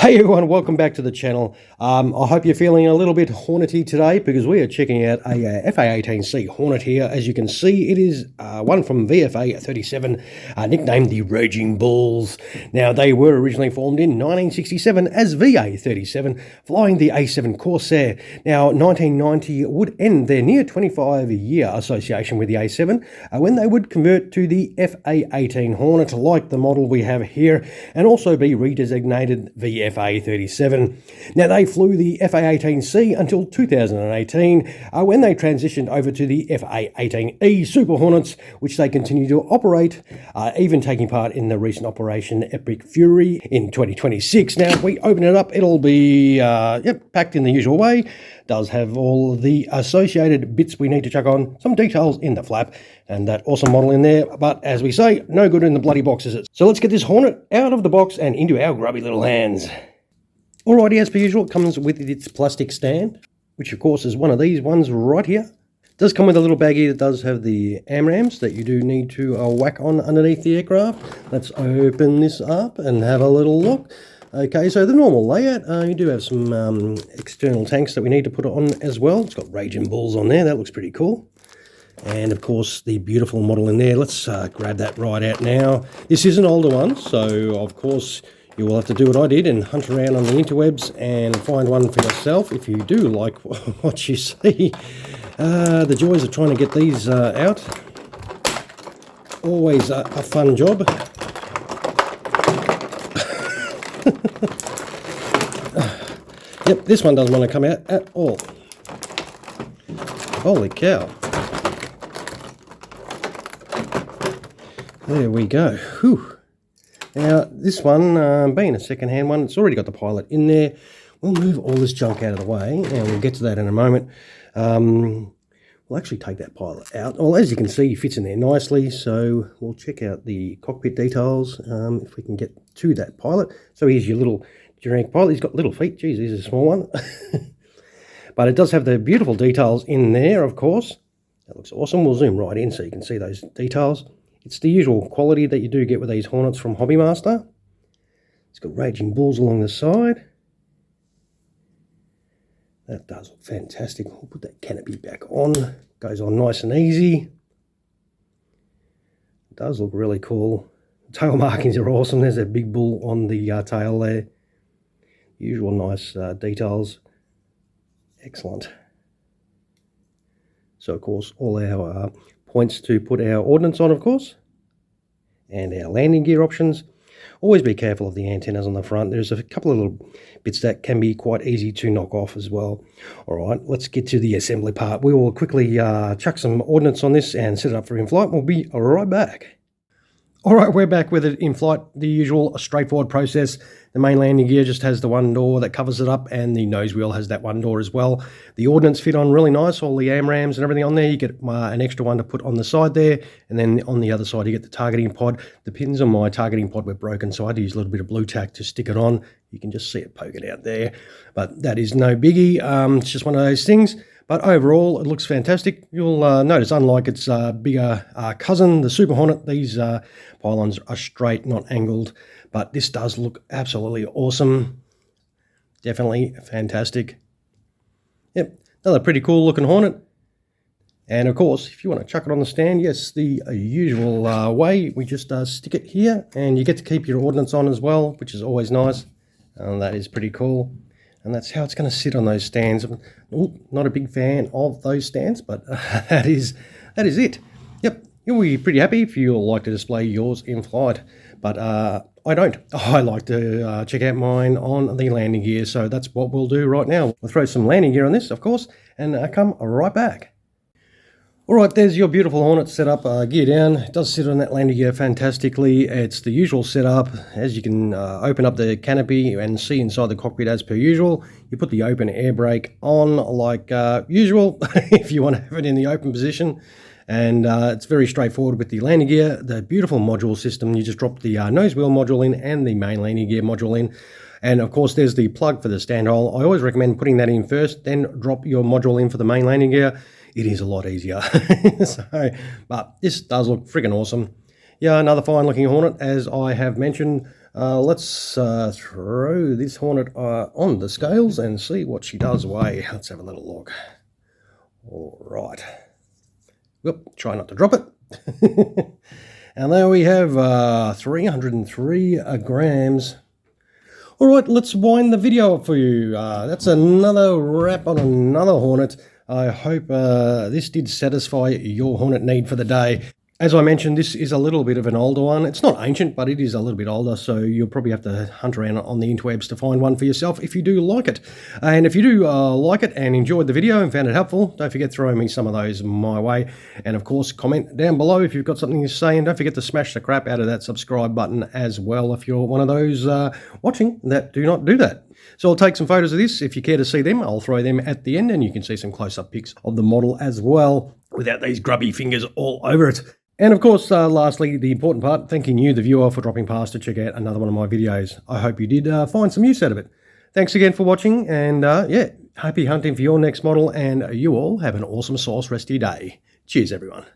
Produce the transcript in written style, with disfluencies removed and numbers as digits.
Hey everyone, welcome back to the channel. I hope you're feeling a little bit hornety today because we are checking out a FA-18C Hornet here. As you can see, it is one from VFA-37, nicknamed the Ragin Bulls. Now, they were originally formed in 1967 as VA-37, flying the A-7 Corsair. Now, 1990 would end their near 25-year association with the A-7 when they would convert to the FA-18 Hornet, like the model we have here, and also be redesignated VFA-37. Now, they flew the FA-18C until 2018 when they transitioned over to the FA-18E Super Hornets, which they continue to operate, even taking part in the recent Operation Epic Fury in 2026. Now, if we open it up, it'll be packed in the usual way. Does have all the associated bits we need to chuck on, some details in the flap, and that awesome model in there. But as we say, no good in the bloody box, is it? So let's get this Hornet out of the box and into our grubby little hands. Alrighty, as per usual, it comes with its plastic stand, which of course is one of these ones right here. It does come with a little baggie that does have the AMRAMs that you do need to whack on underneath the aircraft. Let's open this up and have a little look. Okay, so the normal layout, you do have some external tanks that we need to put on as well. It's got Ragin Bulls on there, that looks pretty cool. And of course the beautiful model in there. Let's grab that right out now. This is an older one, so of course you will have to do what I did and hunt around on the interwebs and find one for yourself if you do like what you see. The joys of trying to get these out. Always a fun job. Yep, this one doesn't want to come out at all. Holy cow. There we go. Whew. Now, this one, being a second-hand one, it's already got the pilot in there. We'll move all this junk out of the way, and we'll get to that in a moment. We'll actually take that pilot out. Well, as you can see, he fits in there nicely, so we'll check out the cockpit details if we can get to that pilot. So here's your little generic pilot. He's got little feet. Geez, he's a small one. But it does have the beautiful details in there, of course. That looks awesome. We'll zoom right in so you can see those details. It's the usual quality that you do get with these Hornets from Hobbymaster. It's got Ragin Bulls along the side. That does look fantastic. We'll put that canopy back on. Goes on nice and easy. It does look really cool. The tail markings are awesome. There's a big bull on the tail there. Usual nice details. Excellent. So, of course, all our points to put our ordnance on, of course, and our landing gear options. Always be careful of the antennas on the front. There's a couple of little bits that can be quite easy to knock off as well. All right, let's get to the assembly part. We will quickly chuck some ordnance on this and set it up for in-flight. We'll be right back. All right, we're back with it in flight. The usual straightforward process. The main landing gear just has the one door that covers it up, and the nose wheel has that one door as well. The ordnance fit on really nice, all the AMRAMs and everything on there. You get an extra one to put on the side there, and then on the other side you get the targeting pod. The pins on my targeting pod were broken, so I had to use a little bit of blue tack to stick it on. You can just see it poking out there, but that is no biggie. It's just one of those things. But overall, it looks fantastic. You'll notice, unlike its bigger cousin, the Super Hornet, these pylons are straight, not angled. But this does look absolutely awesome. Definitely fantastic. Yep, another pretty cool looking Hornet. And of course, if you want to chuck it on the stand, yes, the usual way, we just stick it here, and you get to keep your ordnance on as well, which is always nice. And that is pretty cool. And that's how it's going to sit on those stands. Ooh, not a big fan of those stands, but that is it. Yep, you'll be pretty happy if you'll like to display yours in flight. But I don't. I like to check out mine on the landing gear, so that's what we'll do right now. We'll throw some landing gear on this, of course, and come right back. All right, there's your beautiful Hornet set up, gear down. It does sit on that landing gear fantastically. It's the usual setup. As you can open up the canopy and see inside the cockpit as per usual. You put the open air brake on like usual if you want to have it in the open position. And it's very straightforward with the landing gear. The beautiful module system, you just drop the nose wheel module in and the main landing gear module in. And of course, there's the plug for the stand hole. I always recommend putting that in first, then drop your module in for the main landing gear. It is a lot easier. But this does look freaking awesome. Yeah, another fine looking Hornet, as I have mentioned. Let's throw this Hornet on the scales and see what she does weigh. Let's have a little look. All right. Whoop, try not to drop it. And there we have 303 grams. All right, let's wind the video up for you. That's another wrap on another Hornet. I hope this did satisfy your Hornet need for the day. As I mentioned, this is a little bit of an older one. It's not ancient, but it is a little bit older, so you'll probably have to hunt around on the interwebs to find one for yourself if you do like it. And if you do like it and enjoyed the video and found it helpful, don't forget throwing me some of those my way. And of course, comment down below if you've got something to say, and don't forget to smash the crap out of that subscribe button as well if you're one of those watching that do not do that. So I'll take some photos of this. If you care to see them, I'll throw them at the end, and you can see some close-up pics of the model as well without these grubby fingers all over it. And of course, lastly, the important part, thanking you, the viewer, for dropping past to check out another one of my videos. I hope you did find some use out of it. Thanks again for watching, and yeah, happy hunting for your next model, and you all have an awesome sauce rest of your day. Cheers, everyone.